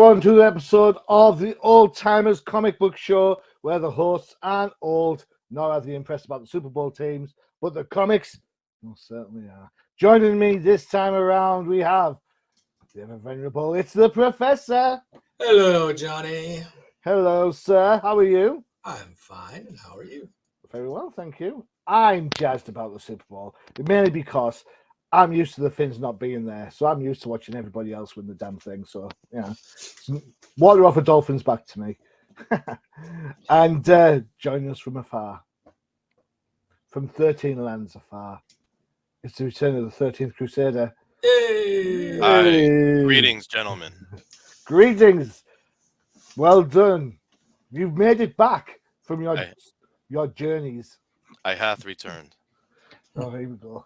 On to the episode of the Ol'Timers comic book show, where the hosts aren't old, nor are they impressed about the Super Bowl teams, but the comics most certainly are. Joining me this time around, we have the ever venerable, it's the Professor. Hello, Johnny. Hello, sir. How are you? I'm fine, and how are you? Very well, thank you. I'm jazzed about the Super Bowl, mainly because I'm used to the Finns not being there, so I'm used to watching everybody else win the damn thing. So, yeah, water off a dolphin's back to me. And joining us from afar, from 13 lands afar, it's the return of the 13th Crusader. Yay! Hi, Hey. greetings, gentlemen. Greetings. Well done. You've made it back from your journeys. I hath returned. Oh, here we go.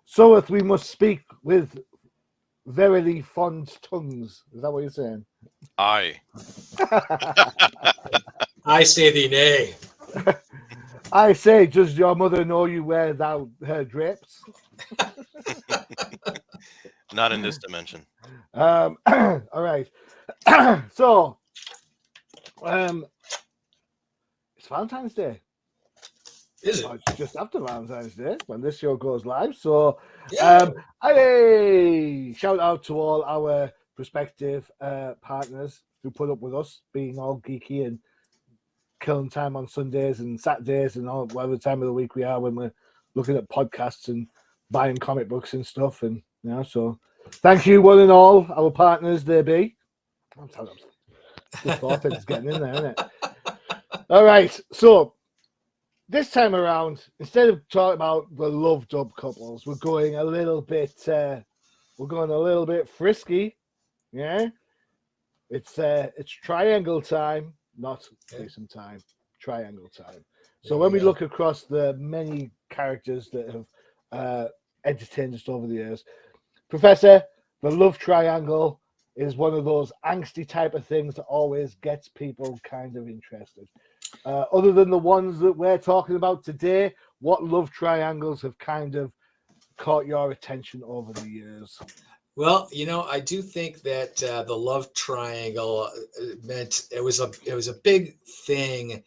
So we must speak with verily fond tongues. Is that what you're saying? I. I say thee nay. I say, does your mother know you wear her drapes? Not in this dimension. All right. So, it's Valentine's Day. Is it? It's just after Valentine's Day when this show goes live. So, Yeah. hey, shout out to all our prospective partners who put up with us being all geeky and killing time on Sundays and Saturdays and all whatever time of the week we are when we're looking at podcasts and buying comic books and stuff. And so thank you, one and all, our partners there be. I'm sorry, the thought it's getting in there, isn't it? All right, so this time around, instead of talking about the loved up couples, we're going a little bit frisky. Yeah, it's triangle time, not threesome time. Triangle time. So when we look across the many characters that have entertained us over the years, Professor, the love triangle is one of those angsty type of things that always gets people kind of interested. Other than the ones that we're talking about today, what love triangles have kind of caught your attention over the years? Well, I do think that the love triangle meant it was a big thing,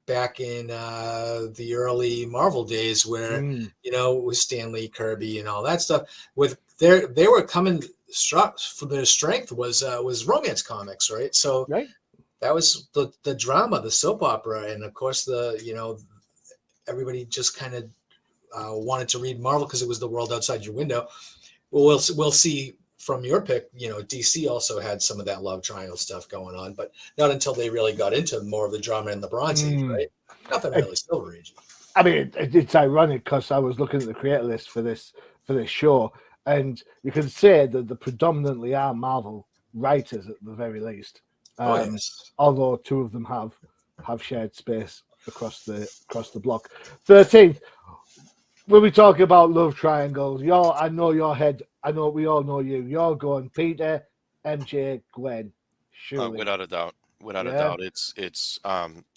back in the early Marvel days where with Stan Lee, Kirby, and all that stuff. They were coming for their strength was romance comics, right? So. Right. That was the drama, the soap opera, and of course everybody just kind of wanted to read Marvel because it was the world outside your window. Well, we'll see from your pick. DC also had some of that love triangle stuff going on, but not until they really got into more of the drama in the Bronze Age, right? Nothing really Silver Age. I mean, it's ironic because I was looking at the creator list for this show, and you can say that the predominantly are Marvel writers at the very least. Yes. Although two of them have shared space across the block. 13th, when we talk about love triangles, I know your head. I know we all know you. You're going Peter, MJ, Gwen. Surely. Without a doubt. Without a doubt. It's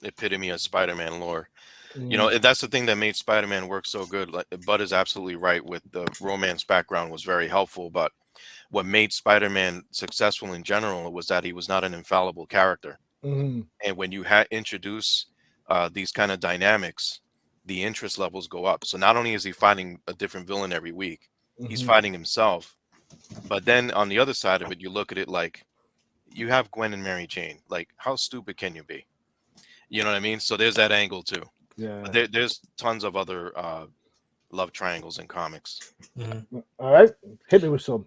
epitome of Spider-Man lore. That's the thing that made Spider-Man work so good. Like Bud is absolutely right with the romance background was very helpful, but what made Spider-Man successful in general was that he was not an infallible character. And when you introduce these kind of dynamics, the interest levels go up. So not only is he fighting a different villain every week, he's fighting himself. But then on the other side of it, you look at it like you have Gwen and Mary Jane. Like, how stupid can you be? You know what I mean? So there's that angle too. Yeah. There's tons of other love triangles in comics. All right, hit me with some.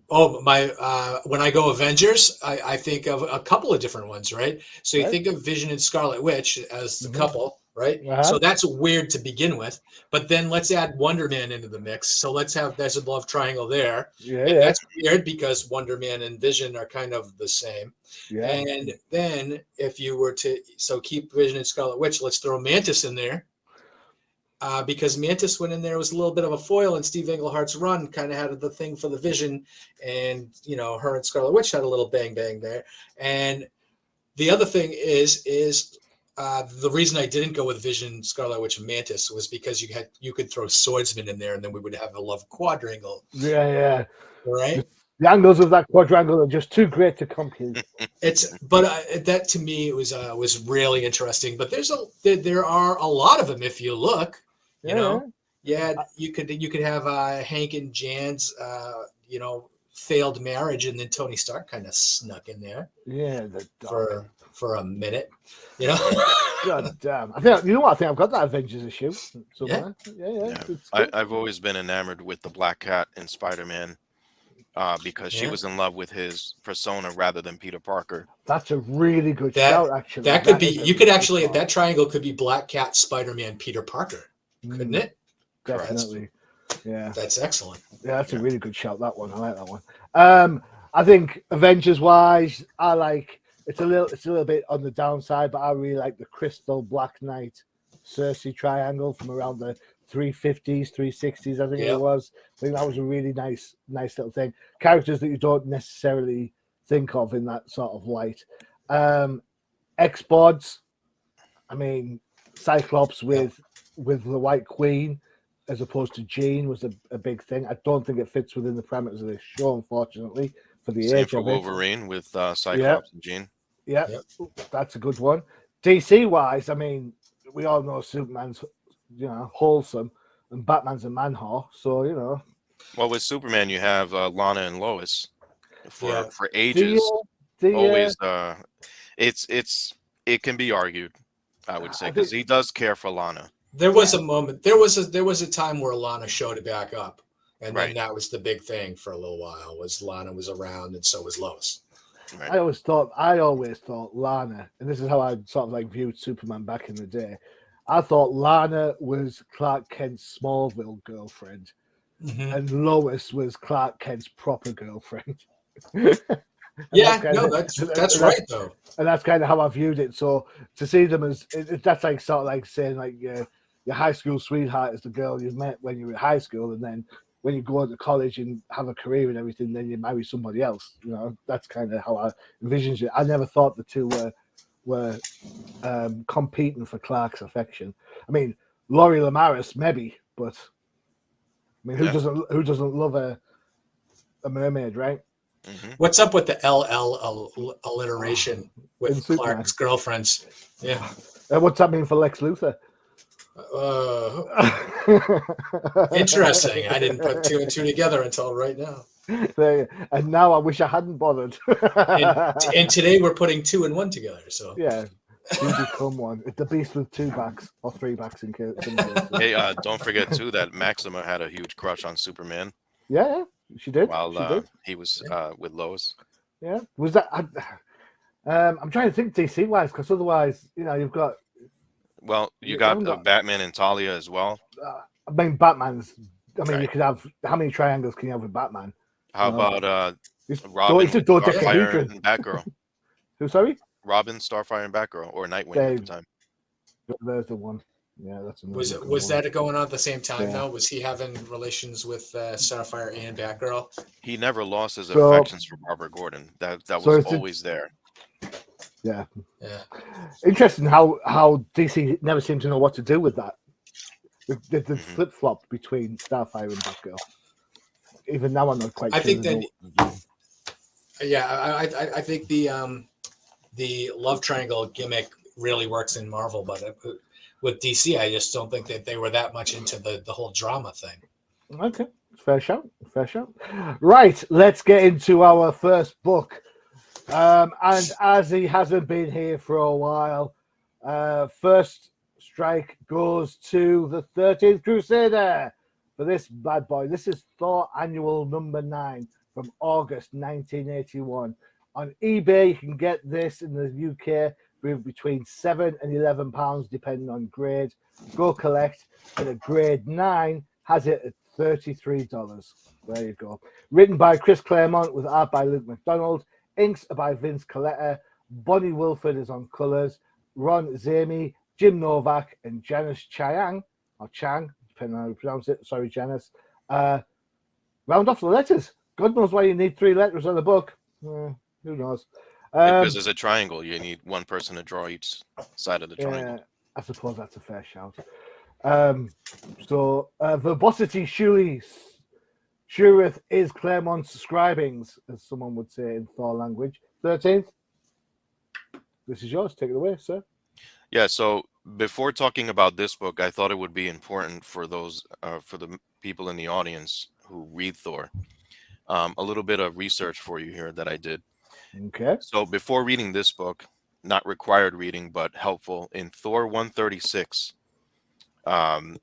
When I go Avengers, I think of a couple of different ones, right? So you think of Vision and Scarlet Witch as the couple, right? So that's weird to begin with, but then let's add Wonder Man into the mix. So there's a love triangle there. That's weird because Wonder Man and Vision are kind of the same. Yeah. And then if you were to keep Vision and Scarlet Witch, let's throw Mantis in there. Because Mantis went in there was a little bit of a foil, and Steve Englehart's run kind of had the thing for the Vision, and her and Scarlet Witch had a little bang there. And the other thing is the reason I didn't go with Vision, Scarlet Witch, and Mantis was because you could throw Swordsman in there, and then we would have a love quadrangle. Yeah. Right. The angles of that quadrangle are just too great to compute. That to me was really interesting. But there are a lot of them if you look. You know, you could have Hank and Jan's failed marriage, and then Tony Stark kind of snuck in there. Yeah, for a minute. You know. God damn! I think you know what? I think I've got that Avengers issue somewhere. Yeah. I've always been enamored with the Black Cat in Spider-Man. Because she was in love with his persona rather than Peter Parker. That's a really good shout, actually. That could be. You could actually that triangle could be Black Cat, Spider-Man, Peter Parker, couldn't it? Definitely. Yeah. That's excellent. Yeah, that's a really good shout. That one, I like that one. I think Avengers wise, I like it's a little bit on the downside, but I really like the Crystal Black Knight Cersei triangle from around the 350s, 360s, I think it was. I think that was a really nice little thing. Characters that you don't necessarily think of in that sort of light. X-Bods, I mean, Cyclops with the White Queen as opposed to Jean was a big thing. I don't think it fits within the parameters of this show, unfortunately, for the Same age for of Wolverine with Cyclops and Jean. Yeah, that's a good one. DC-wise, I mean, we all know Superman's wholesome, and Batman's a man-whore. So Well, with Superman, you have Lana and Lois for ages. Always, it can be argued, I would say, because he does care for Lana. There was a moment. There was a time where Lana showed it back up, and then that was the big thing for a little while. Was Lana was around, and so was Lois. Right. I always thought Lana, and this is how I sort of like viewed Superman back in the day. I thought Lana was Clark Kent's Smallville girlfriend, and Lois was Clark Kent's proper girlfriend. That's right though. And that's kind of how I viewed it. So to see them as that's like sort of like saying like your high school sweetheart is the girl you met when you were in high school, and then when you go on to college and have a career and everything, then you marry somebody else. That's kind of how I envisioned it. I never thought the two were competing for Clark's affection. I mean, Laurie Lamaris maybe, but I mean, who doesn't love a mermaid, right? Mm-hmm. What's up with the LL alliteration with Clark's girlfriends? Yeah. What's that mean for Lex Luthor? Interesting. I didn't put two and two together until right now. And now I wish I hadn't bothered. and today we're putting 2 and 1 together. So yeah, two become one. It's the beast with 2 backs or 3 backs in case. Hey, don't forget too that Maxima had a huge crush on Superman. Yeah, she did. While he was with Lois. Yeah, was that? I'm trying to think DC wise, because otherwise, you've got. Well, you got Batman and Talia as well. I mean, Batman's. I mean, you could have how many triangles can you have with Batman? How about Robin, Starfire, and Batgirl? Who? Sorry. Robin, Starfire, and Batgirl, or Nightwing at the time. There's the one. Yeah, that's another. Was that going on at the same time though? Was he having relations with Starfire and Batgirl? He never lost his affections for Barbara Gordon. That was always there. Yeah. Interesting how DC never seemed to know what to do with that. The flip flop between Starfire and Batgirl. Even now, I'm not quite. I think that. Yeah, I think the love triangle gimmick really works in Marvel, but with DC, I just don't think that they were that much into the whole drama thing. Okay, fair shout. Right, let's get into our first book. And as he hasn't been here for a while, first strike goes to the 13th Crusader for this bad boy. This is Thor Annual number 9 from August 1981. On eBay, you can get this in the UK for between £7 and £11, depending on grade. Go collect, and a grade 9 has it at $33. There you go. Written by Chris Claremont with art by Luke McDonald. Inks are by Vince Coletta. Bonnie Wilford is on colours. Ron Zamy, Jim Novak, and Janice Chang, depending on how you pronounce it. Sorry, Janice. Round off the letters. God knows why you need 3 letters on the book. Who knows? Because it's a triangle. You need one person to draw each side of the triangle. I suppose that's a fair shout. Verbosity Shurith is Claremont's scribings, as someone would say in Thor language. 13th. This is yours. Take it away, sir. Yeah. So before talking about this book, I thought it would be important for those for the people in the audience who read Thor. A little bit of research for you here that I did. Okay. So before reading this book, not required reading, but helpful, in Thor 136, um,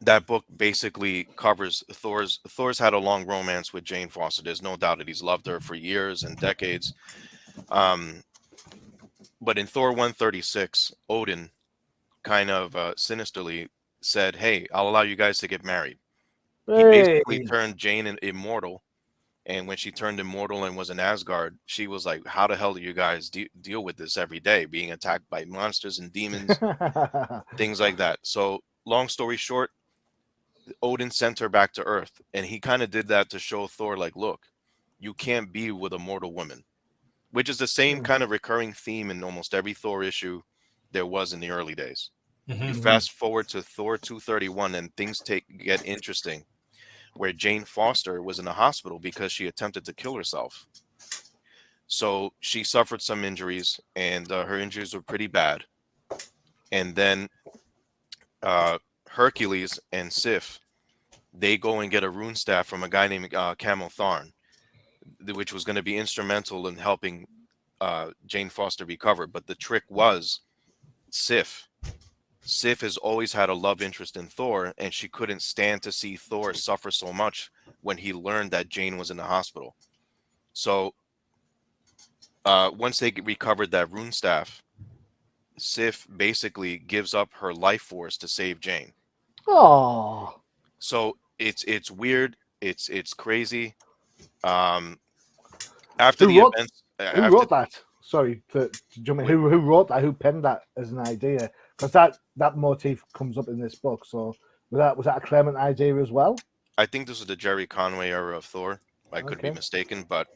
that book basically covers Thor's had a long romance with Jane Foster. There's no doubt that he's loved her for years and decades. Um, but in Thor 136, Odin kind of sinisterly said, "Hey, I'll allow you guys to get married." He Hey. basically turned Jane immortal. And when she turned immortal and was in Asgard, she was like, "How the hell do you guys deal with this every day, being attacked by monsters and demons, things like that?" So, long story short, Odin sent her back to Earth, and he kind of did that to show Thor, like, look, you can't be with a mortal woman, which is the same kind of recurring theme in almost every Thor issue there was in the early days. You fast forward to Thor 231, and things get interesting, where Jane Foster was in a hospital because she attempted to kill herself. So she suffered some injuries, and her injuries were pretty bad. And then Hercules and Sif, they go and get a rune staff from a guy named Camel Tharn, which was going to be instrumental in helping Jane Foster recover. But the trick was Sif. Sif has always had a love interest in Thor, and she couldn't stand to see Thor suffer so much when he learned that Jane was in the hospital. So once they recovered that rune staff, Sif basically gives up her life force to save Jane. Oh. So it's weird. It's crazy. Um, after Who the wrote? events, Who after wrote that? Sorry to jump in. wait, Who wrote that? Who penned that as an idea? Because that motif comes up in this book. So was that a Claremont idea as well? I think this is the Jerry Conway era of Thor. I could be Okay. mistaken, but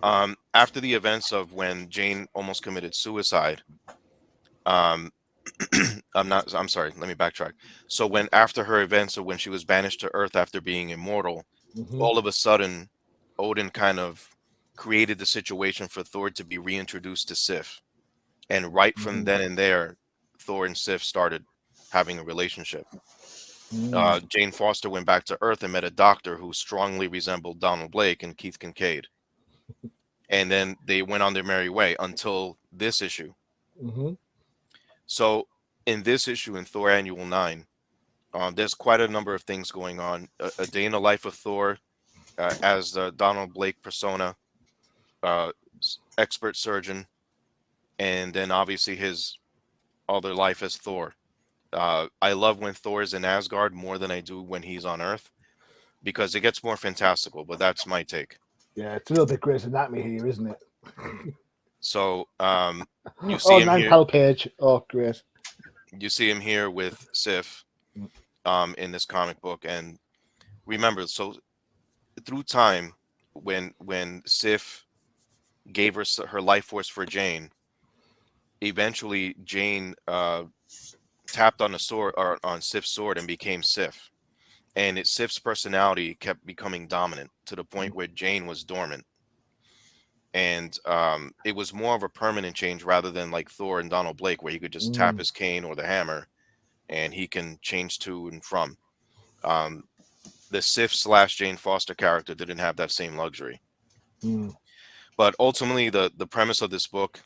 after the events of when Jane almost committed suicide, um, I'm sorry. Let me backtrack. So when after her events, or when she was banished to Earth after being immortal, Mm-hmm. all of a sudden, Odin kind of created the situation for Thor to be reintroduced to Sif. And right from then and there, Thor and Sif started having a relationship. Mm-hmm. Jane Foster went back to Earth and met a doctor who strongly resembled Donald Blake and Keith Kincaid. And then they went on their merry way until this issue. Mm-hmm. So in this issue, in Thor Annual 9, there's quite a number of things going on. A day in the life of Thor as the Donald Blake persona, uh, expert surgeon, and then obviously his other life as Thor. I love when Thor is in Asgard more than I do when he's on Earth because it gets more fantastical, but that's my take. Yeah, it's a little bit Grey's Anatomy here, isn't it? So you see Oh, him nine here. pal page. Oh, great. You see him here with Sif in this comic book, and remember, so through time, when Sif gave her life force for Jane, eventually Jane tapped on the sword or on Sif's sword and became Sif. And Sif's personality kept becoming dominant to the point where Jane was dormant. And it was more of a permanent change rather than like Thor and Donald Blake, where he could just tap his cane or the hammer and he can change to and from. Um, the Sif slash Jane Foster character didn't have that same luxury. Mm. But ultimately, the premise of this book,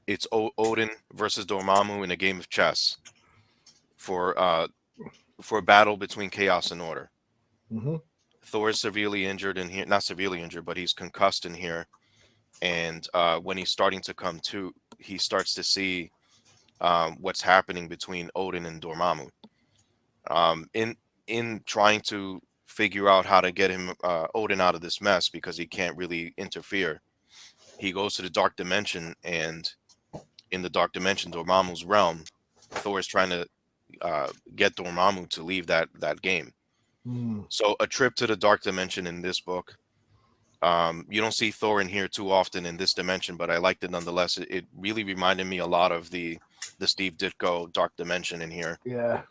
it's Odin versus Dormammu in a game of chess for a battle between chaos and order. Mm-hmm. Thor is severely injured in here, not severely injured, but he's concussed in here. And when he's starting to come to, he starts to see what's happening between Odin and Dormammu. In trying to figure out how to get him Odin out of this mess because he can't really interfere, he goes to the dark dimension, and in the dark dimension, Dormammu's realm, Thor is trying to get Dormammu to leave that game. Mm. So a trip to the dark dimension in this book. You don't see Thor in here too often in this dimension, but I liked it nonetheless. It really reminded me a lot of the Steve Ditko Dark Dimension in here. Yeah.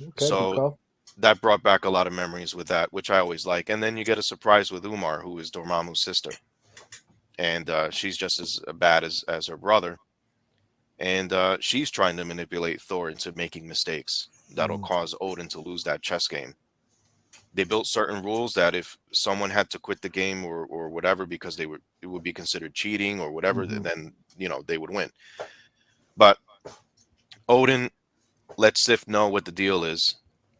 Okay, good So call. that brought back a lot of memories with that, which I always like. And then you get a surprise with Umar, who is Dormammu's sister, and she's just as bad as her brother, and she's trying to manipulate Thor into making mistakes that'll cause Odin to lose that chess game. They built certain rules that if someone had to quit the game or whatever because it would be considered cheating or whatever, then they would win. But Odin lets Sif know what the deal is,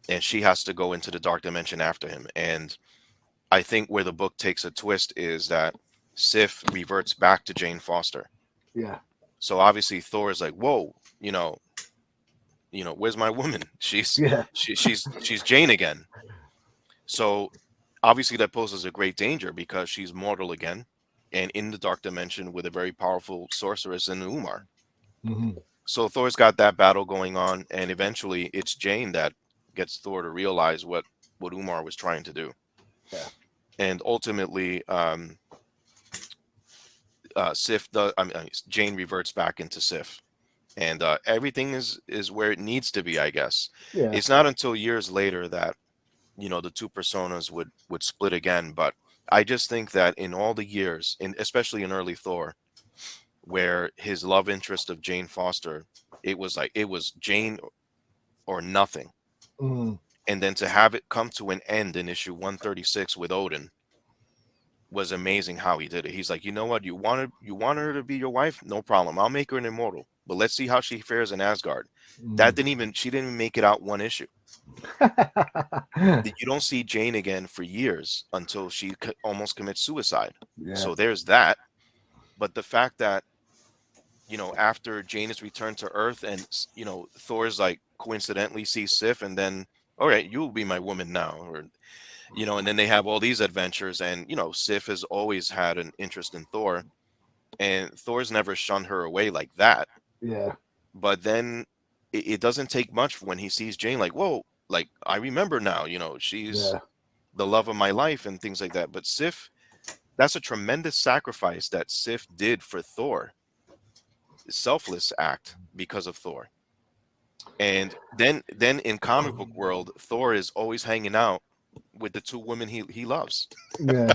and she has to go into the dark dimension after him. And I think where the book takes a twist is that Sif reverts back to Jane Foster. Yeah. So obviously Thor is like, whoa, where's my woman? She's Jane again. So obviously that poses a great danger because she's mortal again and in the dark dimension with a very powerful sorceress in Umar. So Thor's got that battle going on, and eventually it's Jane that gets Thor to realize what Umar was trying to do. Yeah. And ultimately, Jane reverts back into Sif, and everything is where it needs to be, I guess. Yeah. It's not until years later that the two personas would split again, but I just think that in all the years, especially in early Thor, where his love interest of Jane Foster, it was Jane or nothing. And then to have it come to an end in issue 136 with Odin was amazing how he did it. He's like, you know what, you want her to be your wife? No problem. I'll make her an immortal. But let's see how she fares in Asgard. She didn't even make it out one issue. You don't see Jane again for years until she almost commits suicide. Yeah. So there's that. But the fact that after Jane is returned to Earth and Thor's like coincidentally sees Sif and then, all right, you'll be my woman now, or and then they have all these adventures, and Sif has always had an interest in Thor, and Thor's never shunned her away like that. Yeah. But then it doesn't take much when he sees Jane, like, whoa, like I remember now, she's the love of my life and things like that. But Sif, that's a tremendous sacrifice that Sif did for Thor. Selfless act because of Thor. And then in comic book world, Thor is always hanging out with the two women he loves. Yeah.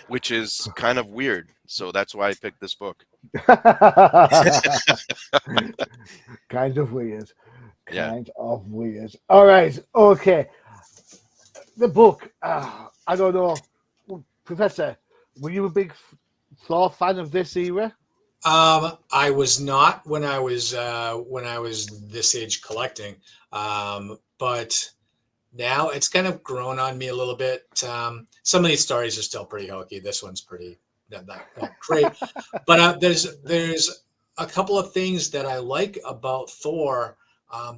Which is kind of weird. So that's why I picked this book. Kind of weird. Yeah. Kind of weird. All right. Okay. The book. I don't know. Professor, were you a big Thor fan of this era? I was not when I was this age collecting, but now it's kind of grown on me a little bit. Some of these stories are still pretty hokey. This one's pretty not great, but there's a couple of things that I like about Thor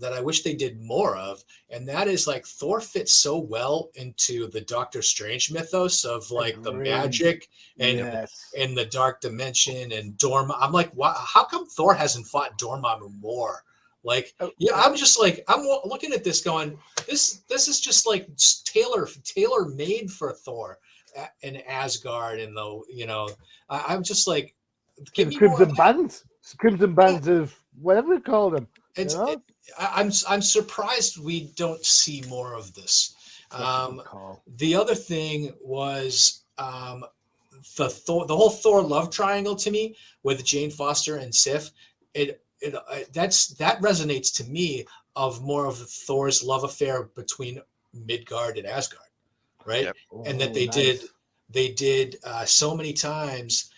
that I wish they did more of, and that is like Thor fits so well into the Doctor Strange mythos of like the magic and the dark dimension and Dormammu. I'm like, wow, how come Thor hasn't fought Dormammu more? Like, yeah, I'm just like, I'm looking at this going, this is just like tailor made for Thor and Asgard and I'm just like, give me Crimson Bands of whatever we call them. I'm surprised we don't see more of this. The other thing was the whole Thor love triangle to me with Jane Foster and Sif. That resonates to me of more of Thor's love affair between Midgard and Asgard, right? Yep. And that they did so many times.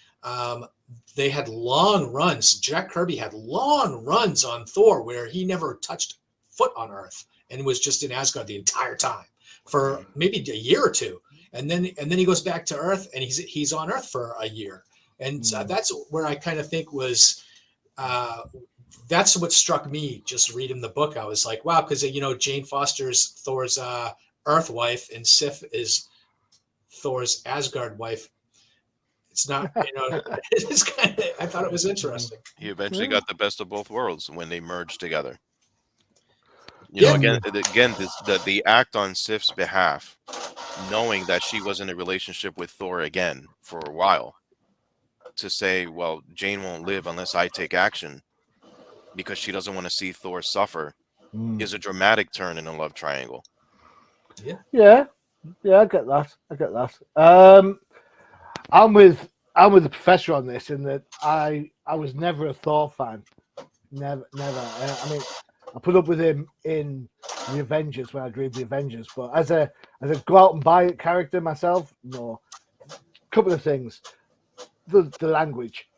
They had long runs. Jack Kirby had long runs on Thor where he never touched foot on Earth and was just in Asgard the entire time for maybe a year or two, and then he goes back to Earth and he's on Earth for a year, and that's where I kind of think was. That's what struck me just reading the book. I was like, wow, because Jane Foster's Thor's Earth wife and Sif is Thor's Asgard wife. It's not, it's kind of, I thought it was interesting. He eventually got the best of both worlds when they merged together. Again, the act on Sif's behalf, knowing that she was in a relationship with Thor again for a while, to say, well, Jane won't live unless I take action because she doesn't want to see Thor suffer, is a dramatic turn in a love triangle. Yeah, I get that. I'm with the professor on this in that I was never a Thor fan. Never. I mean, I put up with him in the Avengers when I read the Avengers, but as a go out and buy it character myself, no. Couple of things. The language.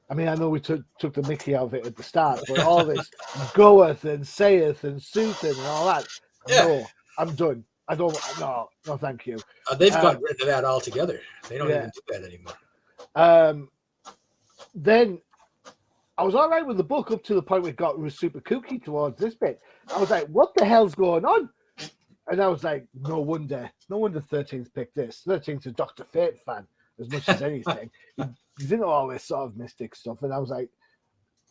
I mean, I know we took the mickey out of it at the start, but all this goeth and saith and soothing and all that. Yeah. No, I'm done. I don't. No, thank you. They've got rid of that altogether. They don't even do that anymore. Then I was all right with the book up to the point where it was super kooky towards this bit. I was like, what the hell's going on? And I was like, no wonder 13th picked this. 13th's a Dr. Fate fan as much as anything. He's into all this sort of mystic stuff. And I was like,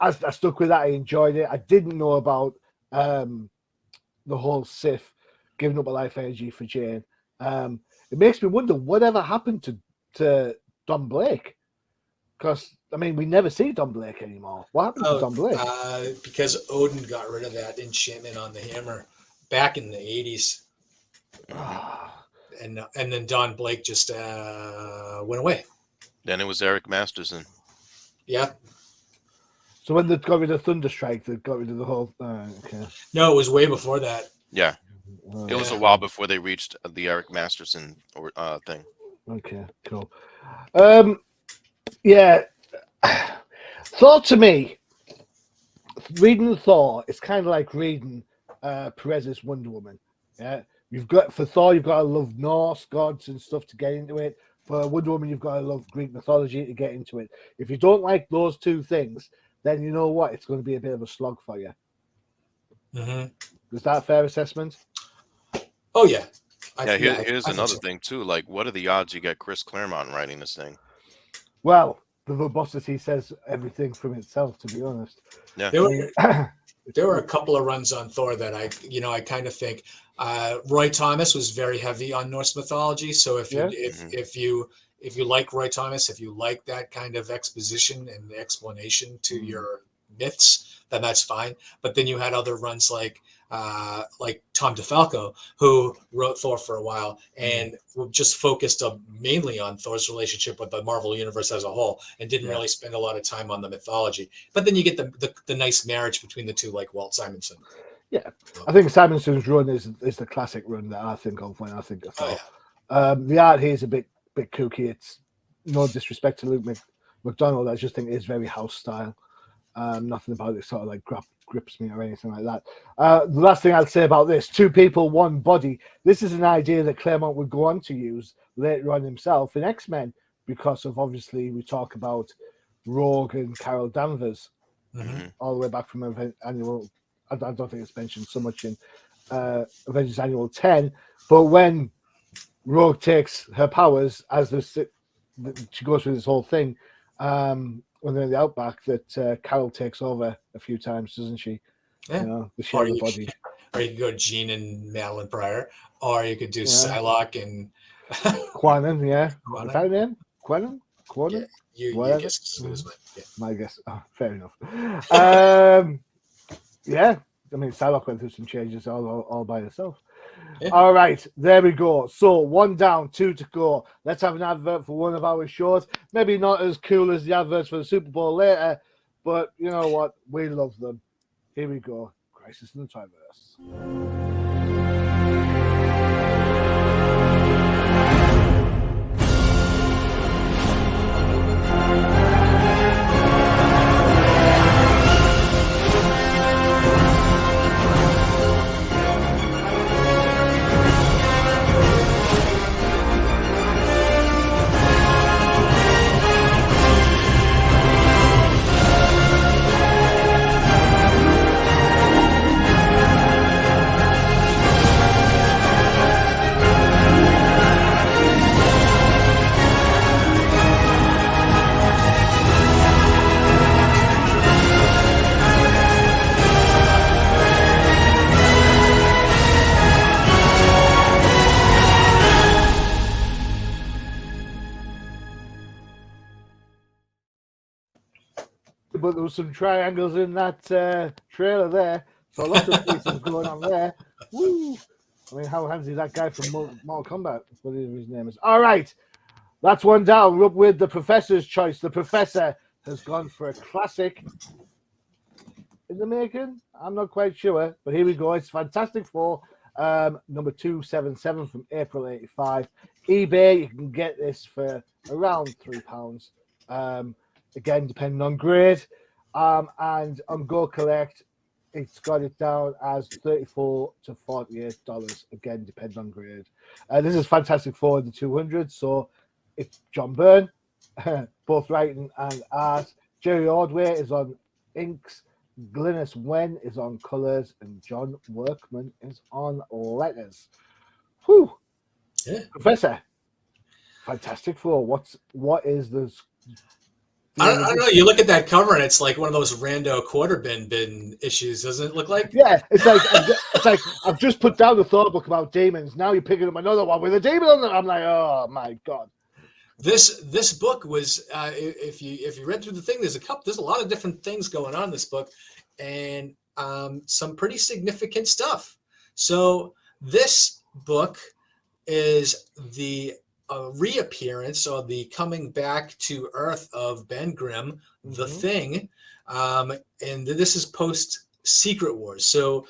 I stuck with that. I enjoyed it. I didn't know about the whole Sif giving up a life energy for Jane. It makes me wonder whatever happened to Don Blake. Because, I mean, we never see Don Blake anymore. What happened to Don Blake? Because Odin got rid of that enchantment on the hammer back in the 80s. And then Don Blake just went away. Then it was Eric Masterson. Yeah. So when they got rid of Thunderstrike, they got rid of the whole... okay. No, it was way before that. Yeah. It was a while before they reached the Eric Masterson thing. Okay, cool. Yeah. Thor, to me, reading Thor is kind of like reading Perez's Wonder Woman. Yeah. For Thor, you've got to love Norse gods and stuff to get into it. For Wonder Woman, you've got to love Greek mythology to get into it. If you don't like those two things, then you know what? It's going to be a bit of a slog for you. Mm-hmm. Is that a fair assessment? Oh, yeah. Here's another thing, too. Like, what are the odds you get Chris Claremont writing this thing? Well, the verbosity says everything from itself, to be honest. Yeah. There were a couple of runs on Thor that I kind of think Roy Thomas was very heavy on Norse mythology. So if you like Roy Thomas, if you like that kind of exposition and explanation to your myths, then that's fine. But then you had other runs like Tom DeFalco, who wrote Thor for a while and just focused mainly on Thor's relationship with the Marvel universe as a whole, and didn't really spend a lot of time on the mythology. But then you get the nice marriage between the two, like Walt Simonson. Yeah, I think Simonson's run is the classic run that I think of when I think of Thor. The art here is a bit kooky. It's no disrespect to Luke McDonald. I just think it's very house style. Nothing about it sort of like grips me or anything like that. The last thing I'd say about this: 2 people, 1 body. This is an idea that Claremont would go on to use later on himself in X-Men, because of, obviously, we talk about Rogue and Carol Danvers all the way back from Annual. I don't think it's mentioned so much in Avengers Annual 10, but when Rogue takes her powers, she goes through this whole thing when they're in the Outback, that Carol takes over a few times, doesn't she? Yeah. You know, the shadow body. Or you could go Jean and Madeline Pryor, or you could do Psylocke and Quanon. Yeah, is that her name? Quanon? Yeah, you guess it was my guess. Oh, fair enough. Yeah, I mean, Psylocke went through some changes all by herself. Yeah. All right, there we go. So 1 down, 2 to go. Let's have an advert for one of our shows. Maybe not as cool as the adverts for the Super Bowl later, but you know what? We love them. Here we go. Crisis in the Triverse. But there was some triangles in that trailer there, so lots of pieces going on there. Woo! I mean, how handsy that guy from Mortal Kombat, whatever his name is. All right, that's one down. We're up with the Professor's choice. The Professor has gone for a classic in the making. I'm not quite sure, but here we go. It's Fantastic Four, number 277 from April '85. eBay, you can get this for around £3. Again, depending on grade. And on Go Collect, it's got it down as $34 to $48. Again, depending on grade. This is Fantastic Four in the 200, so it's John Byrne, both writing and art. Jerry Ordway is on inks. Glynis Wen is on colours, and John Workman is on letters. Whew. Yeah. Professor, Fantastic Four. What is this? I don't know. You look at that cover, and it's like one of those rando quarter bin issues, doesn't it look like? Yeah, it's like I've just put down the thought book about demons. Now you're picking up another one with a demon on it. I'm like, oh my god. This book was if you read through the thing, there's a lot of different things going on in this book, and some pretty significant stuff. So this book is the reappearance or the coming back to Earth of Ben Grimm, the Thing, and this is post Secret Wars. So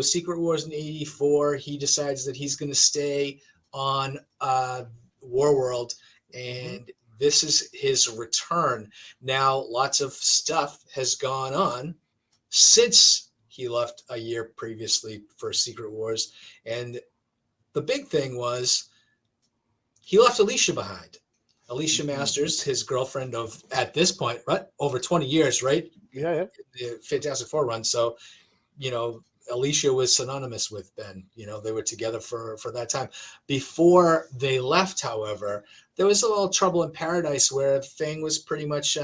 Secret Wars in '84, he decides that he's going to stay on Warworld. And this is his return. Now, lots of stuff has gone on since he left a year previously for Secret Wars. And the big thing was he left Alicia behind. Alicia Masters, his girlfriend of, at this point, right, over 20 years, right? Yeah. The Fantastic Four run. So, Alicia was synonymous with Ben. They were together for that time. Before they left, however, there was a little trouble in paradise where Thing was pretty much,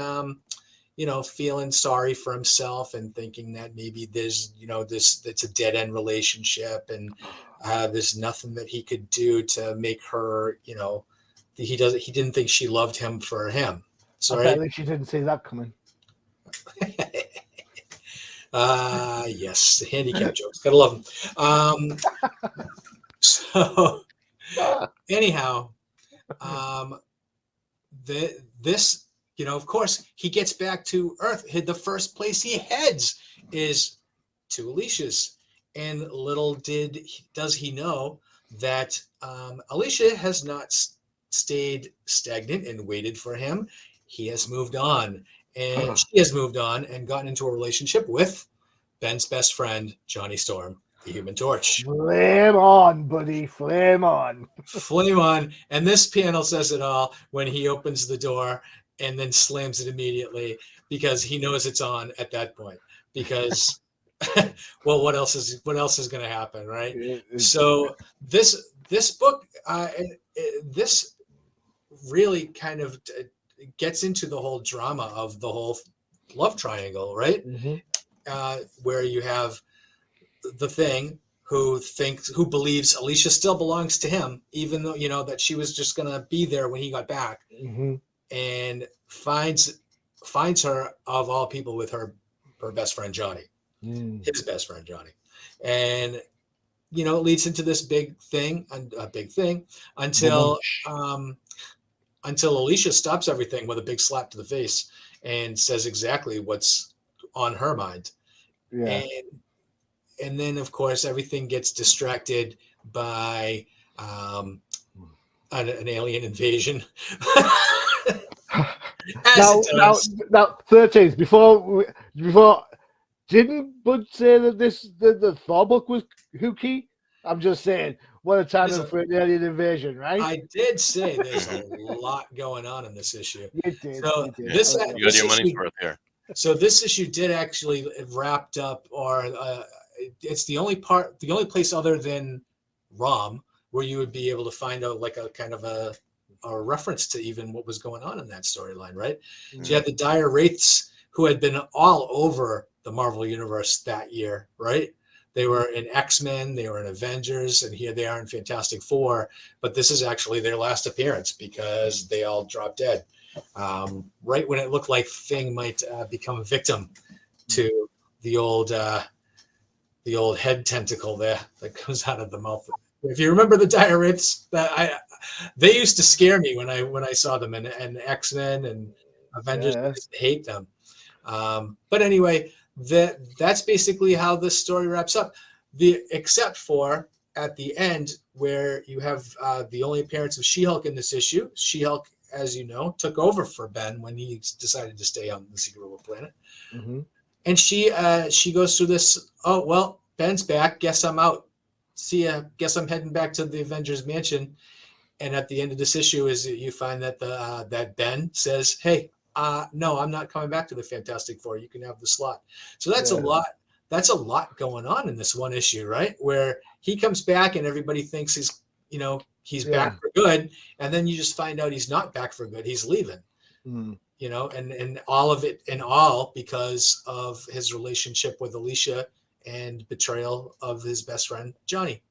feeling sorry for himself and thinking that maybe there's, it's a dead end relationship and there's nothing that he could do to make her, he didn't think she loved him for him. I bet at least you didn't see that coming. Yes, the handicap jokes. Gotta love them. So anyhow, this, of course, he gets back to Earth. The first place he heads is to Alicia's, and little does he know that Alicia has not stayed stagnant and waited for him. He has moved on. And she has moved on and gotten into a relationship with Ben's best friend, Johnny Storm, the Human Torch. Flame on, buddy. Flame on. Flame on. And this panel says it all when he opens the door and then slams it immediately because he knows it's on at that point. Because, well, what else is going to happen, right? So this book, this really kind of gets into the whole drama of the whole love triangle, right? Where you have the Thing who believes Alicia still belongs to him, even though, that she was just going to be there when he got back, and finds her, of all people, with her best friend, Johnny, his best friend, Johnny. And, it leads into this big thing until Alicia stops everything with a big slap to the face and says exactly what's on her mind. Yeah. And then, of course, everything gets distracted by an alien invasion. Now, 13s, before didn't Bud say that the Thor book was hooky? I'm just saying, what a time for an alien invasion, right? I did say there's a lot going on in this issue. You did. So you did. This you got your money's worth here. So this issue did actually wrapped up, or it's the only place other than ROM where you would be able to find out like a kind of a reference to even what was going on in that storyline, right? So you had the Dire Wraiths, who had been all over the Marvel Universe that year, right? They were in X-Men, they were in Avengers, and here they are in Fantastic Four. But this is actually their last appearance because they all dropped dead. Right when it looked like Thing might become a victim to the old head tentacle there that comes out of the mouth If you remember the Dire Wraiths, they used to scare me when I saw them, and X-Men and Avengers. I used to hate them. But anyway, that's basically how this story wraps up. Except for at the end, where you have the only appearance of She-Hulk in this issue. She-Hulk, as you know, took over for Ben when he decided to stay on the Secret World planet. Mm-hmm. And she goes through this. Oh well, Ben's back. Guess I'm out. See ya. Guess I'm heading back to the Avengers Mansion. And at the end of this issue, is you find that that Ben says, "Hey, no, I'm not coming back to the Fantastic Four. You can have the slot." So that's a lot. That's a lot going on in this one issue, right? Where he comes back and everybody thinks he's back for good, and then you just find out he's not back for good. He's leaving. Mm. And all of it in all because of his relationship with Alicia and betrayal of his best friend Johnny.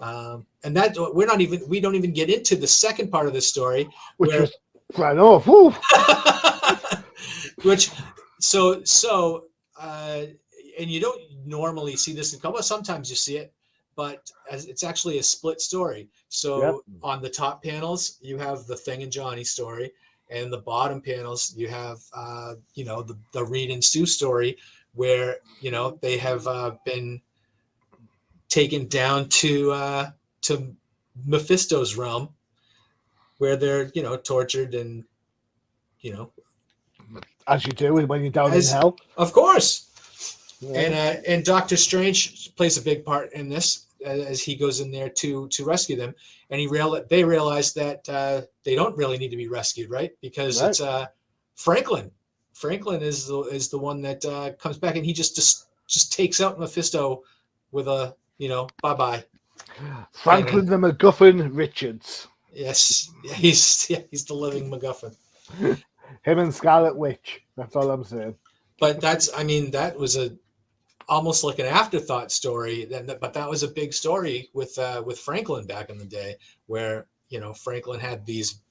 And that we don't even get into the second part of the story, which was right off. Woo. Which and you don't normally see this in comics. Sometimes you see it, but it's actually a split story. So on the top panels, you have the Thing and Johnny story, and the bottom panels, you have the Reed and Sue story, where they have been taken down to Mephisto's realm, where they're tortured and as you do when you're down in hell, of course. And Doctor Strange plays a big part in this as he goes in there to rescue them, and they realize that they don't really need to be rescued, right? Because it's Franklin. Franklin is the one that comes back, and he just takes out Mephisto with a bye-bye. Franklin the MacGuffin Richards. Yes, he's the living MacGuffin. Him and Scarlet Witch. That's all I'm saying. But that was almost like an afterthought story. But that was a big story with Franklin back in the day, where Franklin had these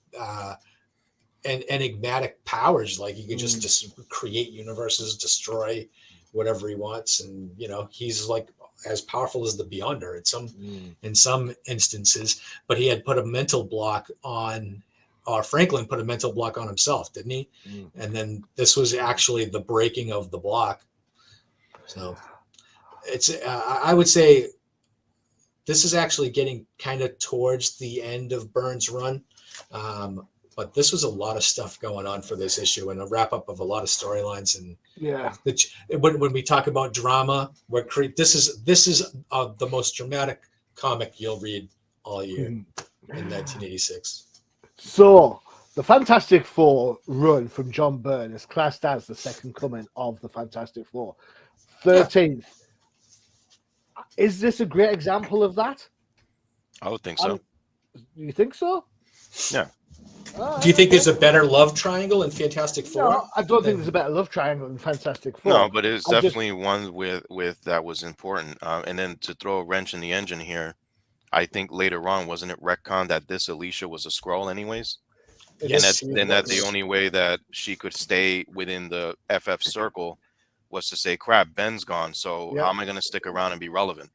enigmatic powers, like he could just create universes, destroy whatever he wants, and he's like as powerful as the Beyonder in some instances. But he had put a mental block on. Or Franklin put a mental block on himself, didn't he? And then this was actually the breaking of the block. So it's I would say this is actually getting kind of towards the end of Byrne's run. But this was a lot of stuff going on for this issue, and a wrap up of a lot of storylines. And when we talk about drama, this is the most dramatic comic you'll read all year in 1986. So the Fantastic Four run from John Byrne is classed as the second coming of the Fantastic Four. 13th. Is this a great example of that? I would think so. You think so? Yeah. Do you think there's a better love triangle in Fantastic Four? No, I don't think there's a better love triangle in Fantastic Four. No, but it's definitely one with that was important. And then to throw a wrench in the engine here, I think later on, wasn't it retconned that this Alicia was a Skrull anyways? Yes, and that the only way that she could stay within the FF circle was to say, crap, Ben's gone, so how am I going to stick around and be relevant?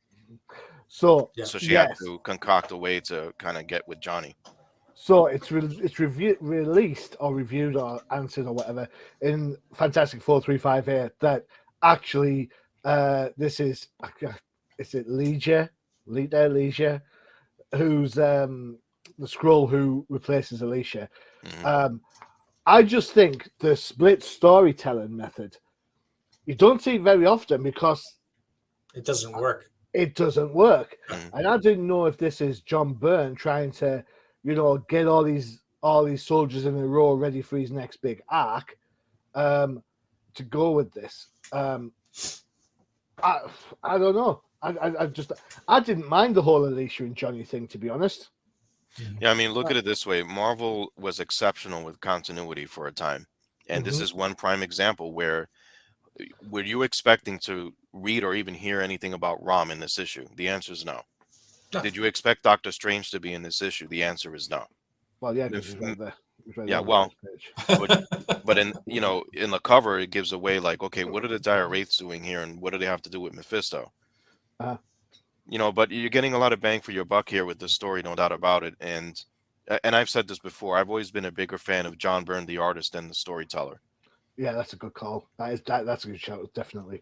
So she had to concoct a way to kind of get with Johnny. So it's released or reviewed or answered or whatever in Fantastic 4-3-5-8 that actually this is it Leisure, who's the Skrull who replaces Alicia. I just think the split storytelling method, you don't see it very often because it doesn't work. It doesn't work. And I didn't know if this is John Byrne trying to, get all these soldiers in a row ready for his next big arc to go with this. I don't know. I didn't mind the whole Alicia and Johnny thing, to be honest. Yeah, I mean, look at it this way. Marvel was exceptional with continuity for a time. And this is one prime example where were you expecting to read or even hear anything about Rom in this issue? The answer is no. Did you expect Doctor Strange to be in this issue? The answer is no. Well, yeah, because but in in the cover it gives away like, okay, what are the Dire Wraiths doing here, and what do they have to do with Mephisto? But you're getting a lot of bang for your buck here with this story, no doubt about it. And I've said this before. I've always been a bigger fan of John Byrne, the artist, than the storyteller. Yeah, that's a good call. That's a good shout, definitely.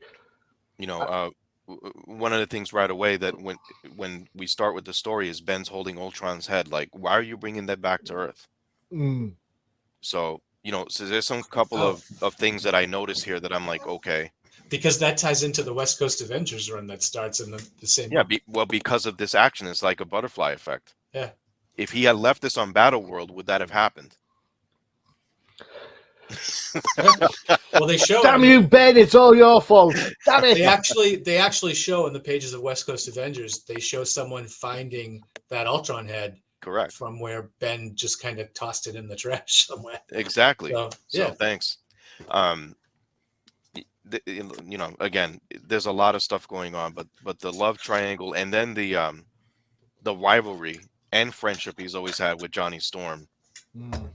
One of the things right away that when we start with the story is Ben's holding Ultron's head. Like, why are you bringing that back to Earth? So so there's some couple of things that I notice here that I'm like, okay. Because that ties into the West Coast Avengers run that starts in the same Yeah, month. because of this action, it's like a butterfly effect. Yeah. If he had left this on Battle World, would that have happened? Well, they show. Damn you, Ben! It's all your fault. Damn it! They actually show in the pages of West Coast Avengers. They show someone finding that Ultron head. Correct. From where Ben just kind of tossed it in the trash somewhere. Exactly. So thanks. Again, there's a lot of stuff going on, but the love triangle and then the rivalry and friendship he's always had with Johnny Storm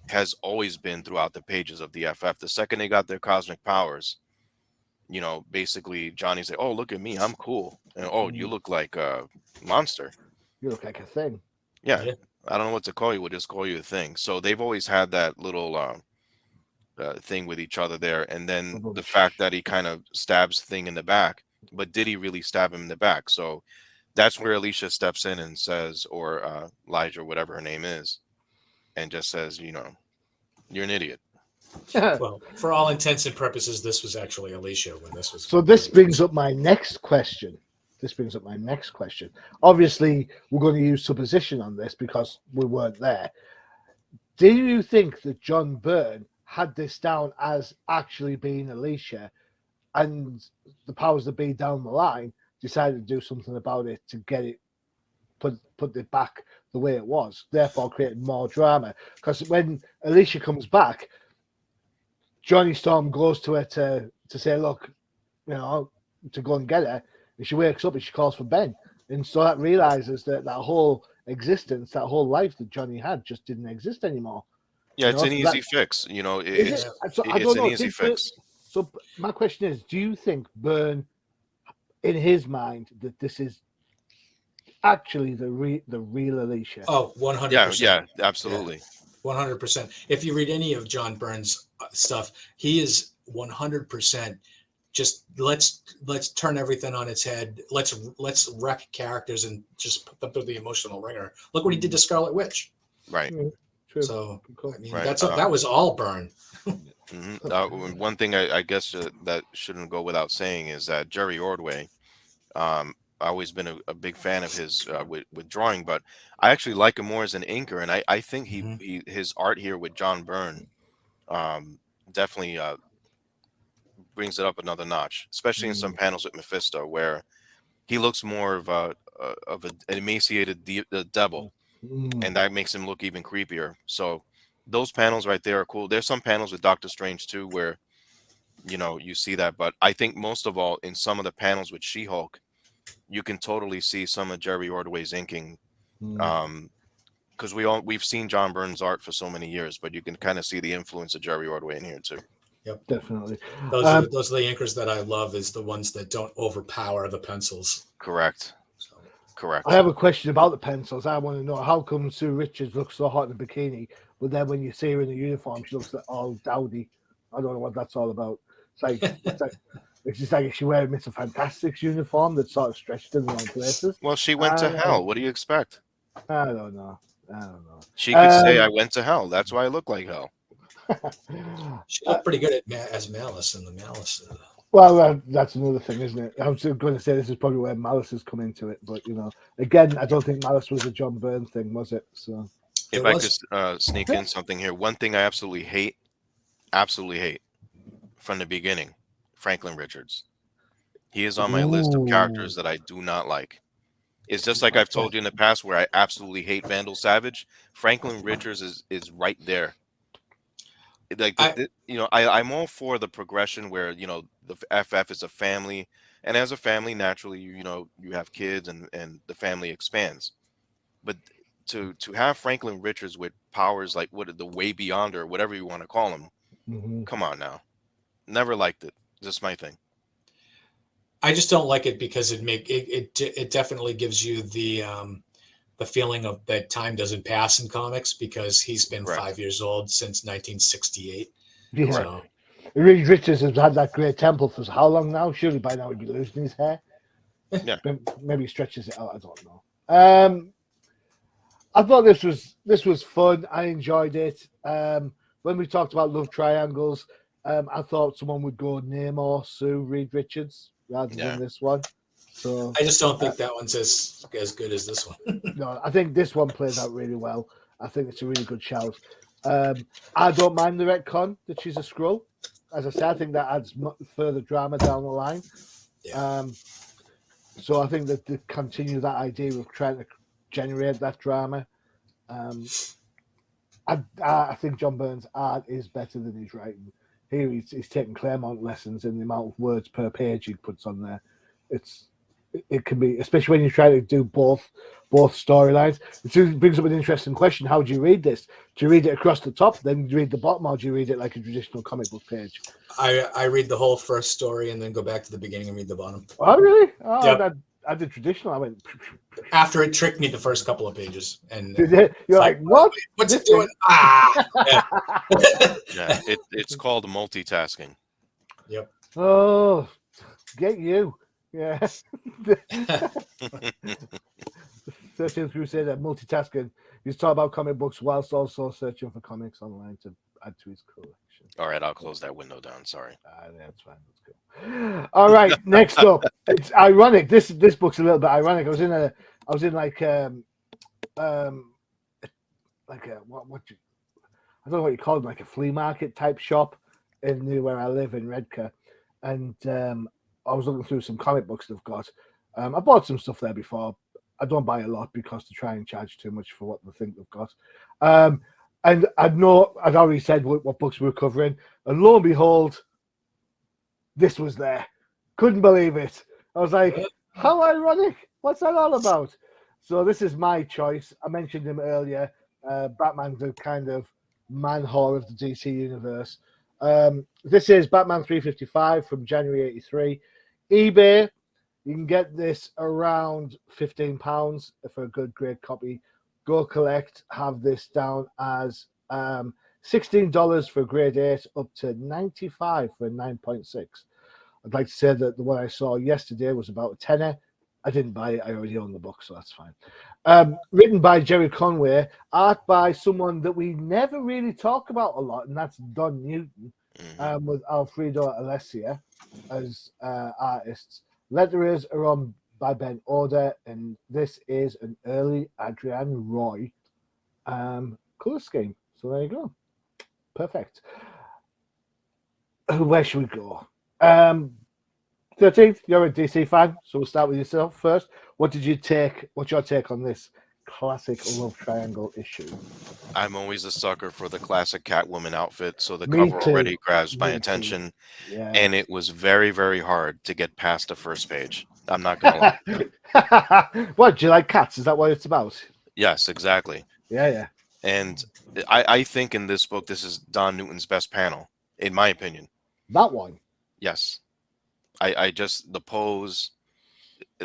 has always been throughout the pages of the FF. The second they got their cosmic powers, basically Johnny said, "Oh, look at me, I'm cool," and "Oh, you look like a monster. You look like a thing." Yeah. I don't know what to call you. We'll just call you a thing. So they've always had that little thing with each other there. And then the fact that he kind of stabs Thing in the back, but did he really stab him in the back? So that's where Alicia steps in and says, or Elijah, whatever her name is, and just says, you're an idiot. Well, for all intents and purposes, this was actually Alicia when this was. So this brings up my next question. Obviously, we're going to use supposition on this because we weren't there. Do you think that John Byrne had this down as actually being Alicia, and the powers that be down the line decided to do something about it to get it put it back the way it was, therefore creating more drama? Because when Alicia comes back, Johnny Storm goes to her to say, look, to go and get her. And she wakes up and she calls for Ben. And so that realizes that whole existence, that whole life that Johnny had just didn't exist anymore. Yeah, it's an easy fix. It's an easy fix. So my question is, do you think Byrne, in his mind, that this is actually the real Alicia? Oh, 100%. Yeah, absolutely. 100%. If you read any of John Byrne's stuff, he is 100% just let's turn everything on its head. Let's wreck characters and just put them through the emotional ringer. Look what he did to Scarlet Witch. Right. True. So I mean, that was all Byrne. One thing I guess that shouldn't go without saying is that Jerry Ordway, I've always been a big fan of his with drawing, but I actually like him more as an inker, and I think his art here with John Byrne definitely brings it up another notch, especially in some panels with Mephisto, where he looks more of an emaciated devil, and that makes him look even creepier. So those panels right there are cool. There's some panels with Doctor Strange too, where you see that, but I think most of all in some of the panels with She-Hulk, you can totally see some of Jerry Ordway's inking, because we've seen John Byrne's art for so many years, but you can kind of see the influence of Jerry Ordway in here too. Yep, definitely. Those are the inkers that I love, is the ones that don't overpower the pencils. Correct. So. Correct. I have a question about the pencils. I want to know, how come Sue Richards looks so hot in a bikini, but then when you see her in a uniform, she looks all dowdy? I don't know what that's all about. It's just like she wearing Mr. Fantastic's uniform that's sort of stretched in the wrong places. Well, she went to hell. What do you expect? I don't know. She could say, I went to hell. That's why I look like hell. She looked pretty good as Malice in the Malice. Well, that's another thing, isn't it? I was going to say this is probably where Malice has come into it, but again, I don't think Malice was a John Byrne thing, was it? So, if I could sneak in something here, one thing I absolutely hate from the beginning, Franklin Richards. He is on my list of characters that I do not like. It's just like I've told you in the past, where I absolutely hate Vandal Savage. Franklin Richards is right there. Like I'm all for the progression where the FF is a family, and as a family, naturally you have kids and the family expands. But to have Franklin Richards with powers like the Way Beyonder, or whatever you want to call him, come on now, never liked it. Just my thing. I just don't like it because it definitely gives you the feeling of that time doesn't pass in comics because he's been Correct. 5 years old since 1968. Yeah. Correct. So Reed Richards has had that great temple for how long now? Surely by now he'd be losing his hair. Yeah. Maybe he stretches it out. I don't know. I thought this was fun. I enjoyed it. When we talked about love triangles, I thought someone would go Namor, Sue, Reed Richards rather Yeah. than this one. So I just don't think that one's as good as this one. no, I think this one plays out really well. I think it's a really good shout. I don't mind the retcon that she's a Skrull. As I said, I think that adds further drama down the line. Yeah. So I think that to continue that idea of trying to generate that drama, I think John Byrne's art is better than his writing. Here he's taking Claremont lessons in the amount of words per page he puts on there. It can be, especially when you try to do both storylines. It brings up an interesting question. How do you read this? Do you read it across the top, then you read the bottom, or do you read it like a traditional comic book page? I read the whole first story and then go back to the beginning and read the bottom. Oh, really? Oh, Yep. I did traditional. I went after it tricked me the first couple of pages, and you're like, what? What's it doing? Ah, yeah. Yeah. It's called multitasking. Yep. Oh, get you. Yeah. 13th Crusader, multitasking. He's talking about comic books whilst also searching for comics online to add to his collection. All right, I'll close that window down. Sorry. That's fine. That's cool. All right, next up. It's ironic. This book's a little bit ironic. I was in like what I don't know what you call it, like a flea market type shop near where I live in Redcar, and I was looking through some comic books they've got. I bought some stuff there before. I don't buy a lot because they try and charge too much for what they think they've got. And I'd already said what books we were covering, and lo and behold, this was there. Couldn't believe it. I was like, how ironic. What's that all about? So this is my choice. I mentioned him earlier. Batman's the kind of man whore of the DC universe. This is Batman 355 from January 83. eBay, you can get this around £15 for a good grade copy. Go collect, have this down as $16 for a grade 8, up to $95 for a 9.6. I'd like to say that the one I saw yesterday was about a tenner. I didn't buy it. I already own the book, so that's fine. Written by Jerry Conway, art by someone that we never really talk about a lot, and that's Don Newton, with Alfredo Alessia as artists. Letterers are on by Ben Order, and this is an early Adrian Roy color scheme. So there you go. Perfect. Where should we go? 13th, you're a DC fan, so we'll start with yourself first. What's your take on this classic love triangle issue? I'm always a sucker for the classic Catwoman outfit, so the Me cover too. already grabs my Me attention. Yeah. And it was very, very hard to get past the first page. I'm not gonna lie. What, do you like cats? Is that what it's about? Yes, exactly. Yeah. And I think in this book, this is Don Newton's best panel, in my opinion. That one? Yes. I just, the pose,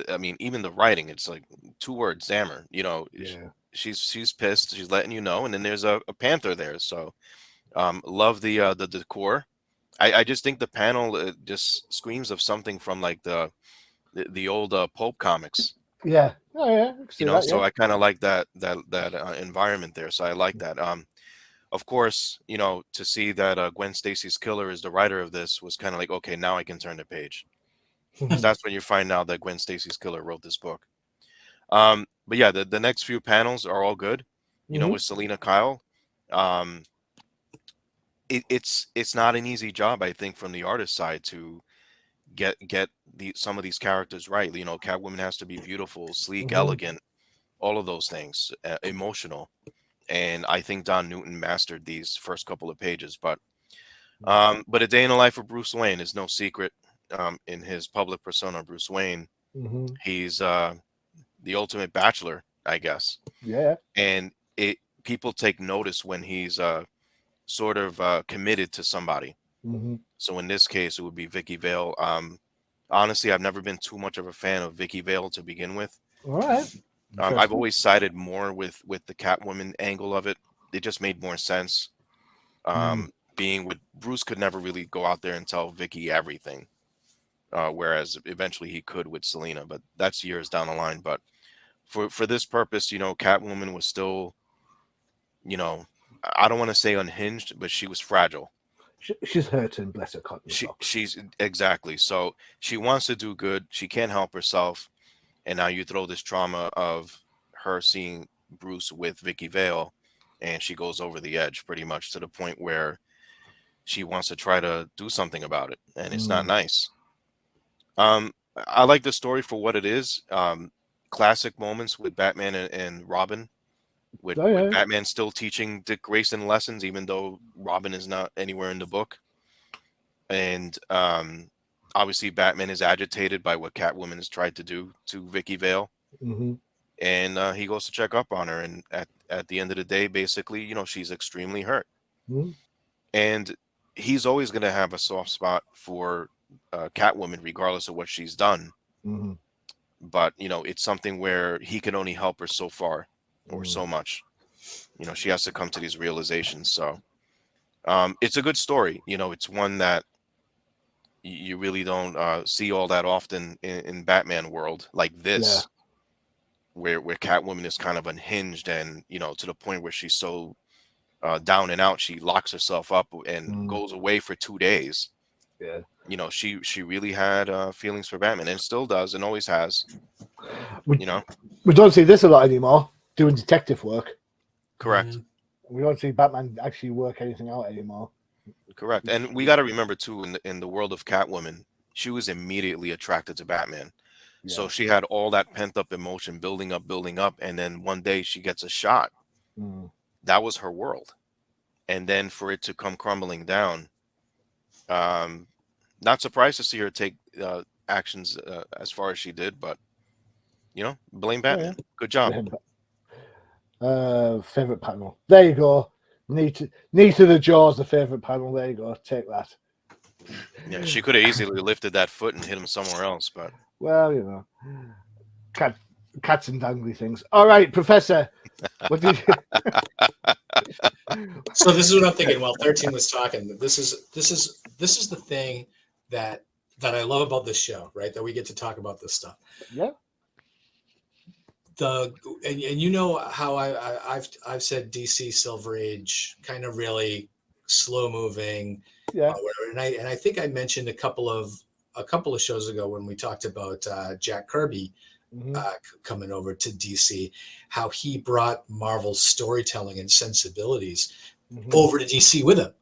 I mean, even the writing, it's like 2 words, Dammer. You know, Yeah. she's pissed, she's letting you know, and then there's a panther there. So love the decor. I just think the panel just screams of something from like the old Pope comics. Yeah. Oh yeah. You know, so I kind of like that environment there. So I like that. Of course, you know, to see that Gwen Stacy's killer is the writer of this was kind of like, okay, now I can turn the page. Because that's when you find out that Gwen Stacy's killer wrote this book. But yeah, the next few panels are all good. You know, with Selena Kyle. It's not an easy job, I think, from the artist side to get some of these characters right. You know, Catwoman has to be beautiful, sleek, elegant, all of those things, emotional. And I think Don Newton mastered these first couple of pages. But a day in the life of Bruce Wayne is no secret. In his public persona, Bruce Wayne, he's the ultimate bachelor, I guess. Yeah. And people take notice when he's sort of committed to somebody. So in this case, it would be Vicky Vale. honestly, I've never been too much of a fan of Vicky Vale to begin with. All right. I've always sided more with the Catwoman angle of it. It just made more sense. Being with Bruce could never really go out there and tell Vicky everything, whereas eventually he could with Selena, but that's years down the line. But for this purpose, Catwoman was still, I don't want to say unhinged, but she was fragile. She's hurting, bless her cotton socks. She's exactly. So she wants to do good. She can't help herself. And now you throw this trauma of her seeing Bruce with Vicky Vale, and she goes over the edge pretty much to the point where she wants to try to do something about it, and it's not nice. I like the story for what it is. Classic moments with Batman and Robin, with Batman still teaching Dick Grayson lessons, even though Robin is not anywhere in the book. And obviously, Batman is agitated by what Catwoman has tried to do to Vicky Vale. And he goes to check up on her. And at the end of the day, basically, she's extremely hurt. And he's always going to have a soft spot for Catwoman, regardless of what she's done. But, it's something where he can only help her so far or so much. She has to come to these realizations. So it's a good story. It's one that you really don't see all that often in Batman world like this, where Catwoman is kind of unhinged and, to the point where she's so down and out, she locks herself up and goes away for 2 days. She really had feelings for Batman, and still does, and always has. We don't see this a lot anymore, doing detective work. Correct. We don't see Batman actually work anything out anymore. Correct. And we got to remember too, in the world of Catwoman, she was immediately attracted to Batman. So she had all that pent up emotion building up, and then one day she gets a shot. That was her world. And then for it to come crumbling down, not surprised to see her take actions as far as she did, but blame Batman. Good job. Favorite panel. There you go. Knee to the jaws, the favorite panel. There you go. Take that. Yeah, she could have easily lifted that foot and hit him somewhere else, but well, cats and dangly things. All right, Professor. What did you... So this is what I'm thinking while 13 was talking. This is the thing that I love about this show, right? That we get to talk about this stuff. Yeah. And how I've said DC Silver Age, kind of really slow moving, whatever. And I think I mentioned a couple of shows ago when we talked about Jack Kirby coming over to DC, how he brought Marvel's storytelling and sensibilities over to DC with him,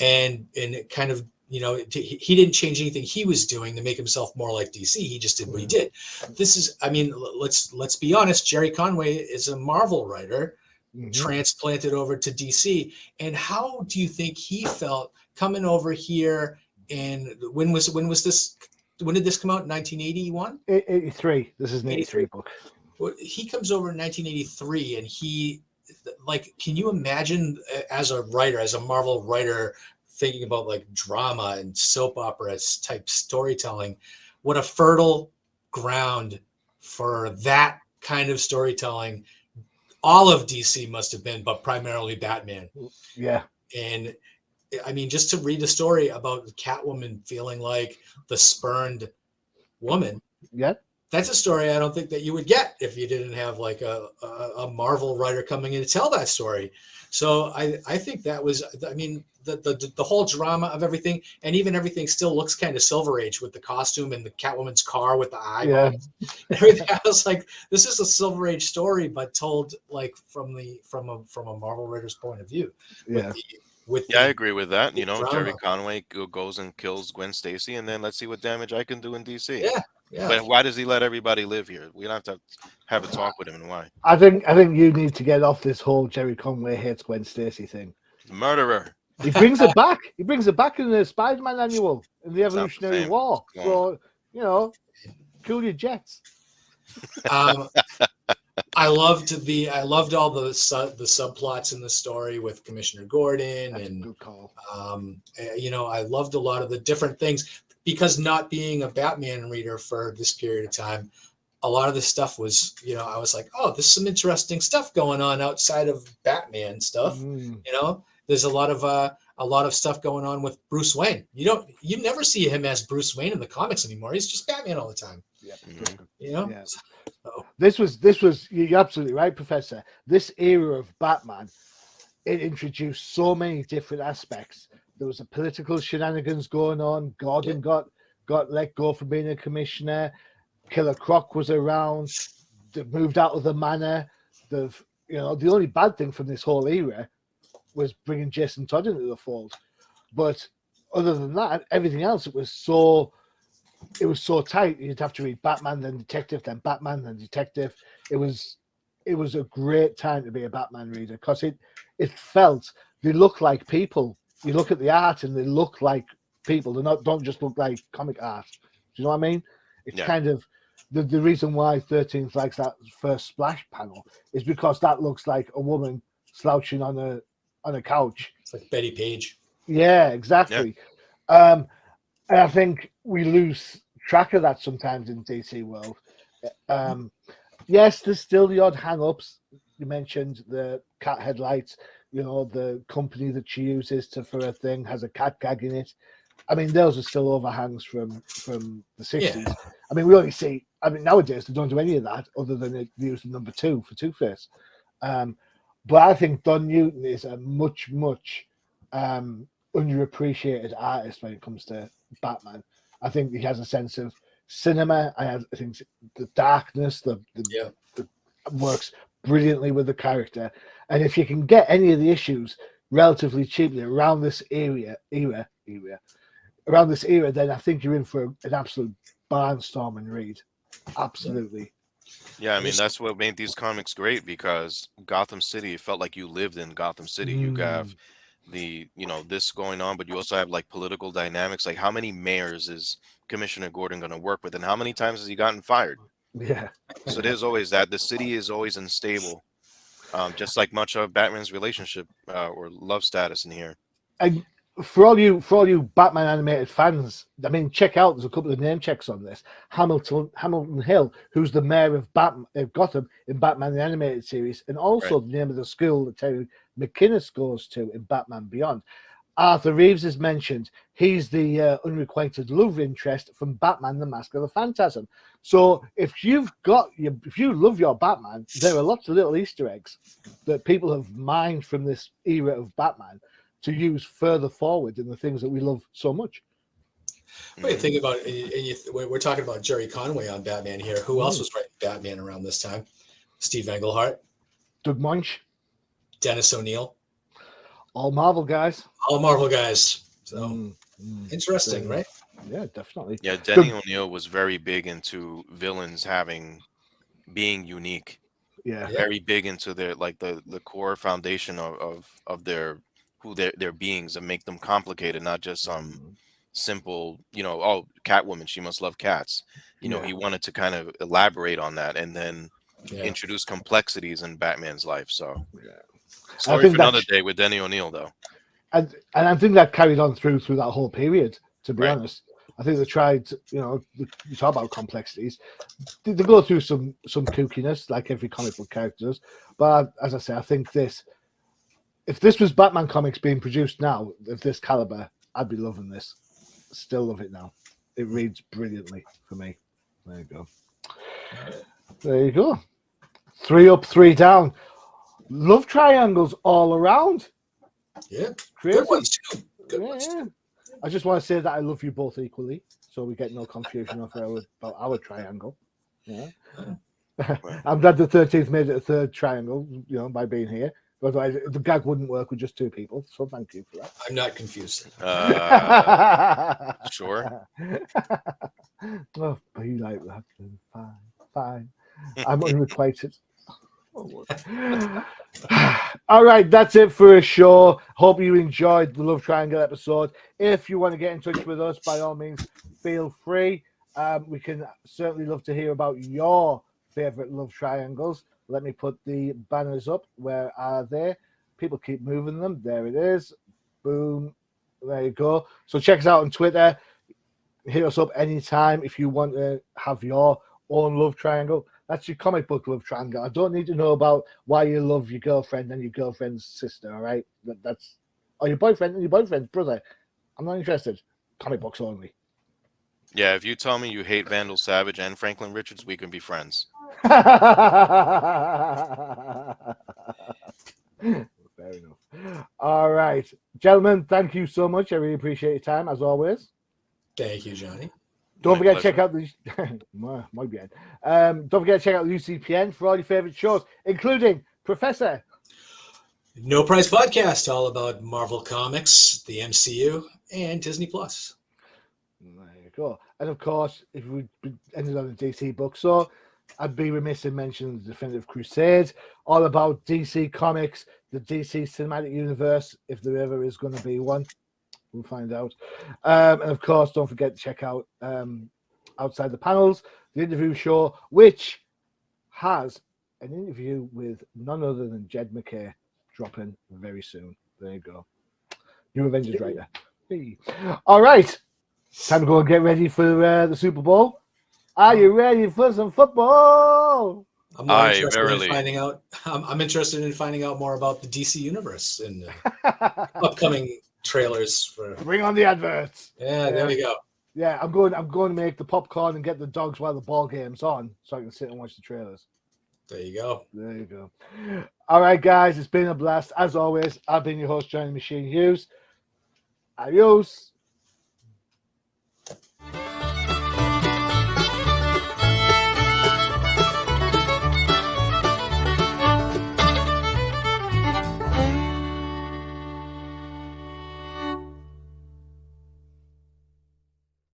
and it kind of he didn't change anything he was doing to make himself more like DC. He just did what he did. This is, let's be honest. Jerry Conway is a Marvel writer, transplanted over to DC. And how do you think he felt coming over here? And when did this come out? 1981? 83. This is an 83 book. Well, he comes over in 1983, and can you imagine as a writer, as a Marvel writer, thinking about like drama and soap opera type storytelling, what a fertile ground for that kind of storytelling all of DC must have been, but primarily Batman. Yeah. And just to read a story about Catwoman feeling like the spurned woman. Yeah. That's a story I don't think that you would get if you didn't have like a Marvel writer coming in to tell that story. So I think that was, the whole drama of everything, and even everything still looks kind of Silver Age with the costume and the Catwoman's car with the eyeballs. Yeah. Everything. I was like, this is a Silver Age story, but told like from a Marvel writer's point of view. Yeah. I agree with that. Jerry Conway goes and kills Gwen Stacy, and then let's see what damage I can do in DC. Yeah. But why does he let everybody live here? We don't have to have a talk with him, and why? I think you need to get off this whole Jerry Conway hates Gwen Stacy thing. Murderer. He brings it back. He brings it back in the Spider-Man annual in the Evolutionary War. So, cool your jets. I loved all the subplots in the story with Commissioner Gordon. That's and a good call. I loved a lot of the different things, because not being a Batman reader for this period of time, a lot of this stuff was, I was like, oh, there's some interesting stuff going on outside of Batman stuff. There's a lot of stuff going on with Bruce Wayne. You never see him as Bruce Wayne in the comics anymore. He's just Batman all the time. Yeah. Yeah. So, this was you're absolutely right, Professor. This era of Batman, it introduced so many different aspects. There was a political shenanigans going on. Gordon got let go from being a commissioner. Killer Croc was around. They moved out of the manor. The only bad thing from this whole era was bringing Jason Todd into the fold. But other than that, everything else, it was so tight. You'd have to read Batman, then Detective, then Batman, then Detective. It was a great time to be a Batman reader, because it felt they look like people. You look at the art and they look like people. They don't just look like comic art. Do you know what I mean? It's kind of the reason why 13th likes that first splash panel is because that looks like a woman slouching on a couch. It's like Betty Page. Yeah, exactly. And I think we lose track of that sometimes in DC world. Yes, there's still the odd hang-ups. You mentioned the cat headlights. The company that she uses for her thing has a cat gag in it. I mean, those are still overhangs from the 60s. Yeah. I mean, we only see. I mean, nowadays they don't do any of that other than they use the number 2 for Two-Face. But I think Don Newton is a much underappreciated artist when it comes to Batman. I think he has a sense of cinema. I think the darkness, the works brilliantly with the character. And if you can get any of the issues relatively cheaply around this era, then I think you're in for an absolute barnstorming read. Absolutely. Yeah, I mean, that's what made these comics great, because Gotham City, it felt like you lived in Gotham City. You have this going on, but you also have like political dynamics. Like, how many mayors is Commissioner Gordon going to work with, and how many times has he gotten fired? Yeah. So there's always that. The city is always unstable, just like much of Batman's relationship or love status in here. And for all you Batman animated fans, I mean, check out. There's a couple of name checks on this. Hamilton Hill, who's the mayor of Gotham in Batman the Animated Series, and also the name of the school that Terry McInnes goes to in Batman Beyond. Arthur Reeves is mentioned. He's the unrequited love interest from Batman: The Mask of the Phantasm. So if you love your Batman, there are lots of little Easter eggs that people have mined from this era of Batman to use further forward in the things that we love so much. What do you think about? We're talking about Jerry Conway on Batman here. Who else was writing Batman around this time? Steve Englehart, Doug Moench, Dennis O'Neil. All Marvel guys. So interesting, right? Yeah, definitely. Yeah, Denny O'Neil was very big into villains being unique. Yeah. Very big into their the core foundation of their beings, and make them complicated, not just simple, Catwoman, she must love cats. He wanted to kind of elaborate on that and then introduce complexities in Batman's life. So story for another day with Denny O'Neil, though. And I think that carried on through that whole period, to be honest. I think they tried, you talk about complexities. They go through some kookiness, like every comic book character does. But as I say, I think if this was Batman comics being produced now, of this caliber, I'd be loving this. Still love it now. It reads brilliantly for me. There you go. There you go. 3 up, 3 down. Love triangles all around. Yeah. Crazy. Good ones too. Good ones too. I just want to say that I love you both equally, so we get no confusion about our triangle. Yeah. I'm glad the 13th made it a third triangle, by being here. Otherwise, the gag wouldn't work with just 2 people. So thank you for that. I'm not confused. Sure. Oh, be like that. Fine. I'm unrequited. All right, that's it for a show. Hope you enjoyed the Love Triangle episode. If you want to get in touch with us, by all means, feel free. We can certainly love to hear about your favorite love triangles. Let me put the banners up. Where are they? People keep moving them. There it is. Boom. There you go. So check us out on Twitter. Hit us up anytime if you want to have your own love triangle. That's your comic book love triangle. I don't need to know about why you love your girlfriend and your girlfriend's sister, all right? That's or your boyfriend and your boyfriend's brother. I'm not interested. Comic books only. Yeah, if you tell me you hate Vandal Savage and Franklin Richards, we can be friends. Fair enough. All right, gentlemen, thank you so much. I really appreciate your time, as always. Thank you, Johnny. Don't forget to check out the don't forget to check out the UCPN for all your favorite shows, including Professor. No Price Podcast, all about Marvel Comics, the MCU, and Disney Plus. There you go. And of course, if we ended on a DC book, so I'd be remiss in mentioning the Definitive Crusade, all about DC Comics, the DC Cinematic Universe, if there ever is going to be one. We'll find out. And of course, don't forget to check out Outside the Panels, the interview show, which has an interview with none other than Jed McKay dropping very soon. There you go. New Avengers writer. Hey. All right. Time to go and get ready for the Super Bowl. Are you ready for some football? I'm more interested in finding out. I'm interested in finding out more about the DC universe and upcoming trailers for. Bring on the adverts. Yeah, there we go. Yeah, I'm going to make the popcorn and get the dogs while the ball game's on, so I can sit and watch the trailers. There you go. There you go. All right, guys, it's been a blast as always. I've been your host, Johnny Machine Hughes. Adios.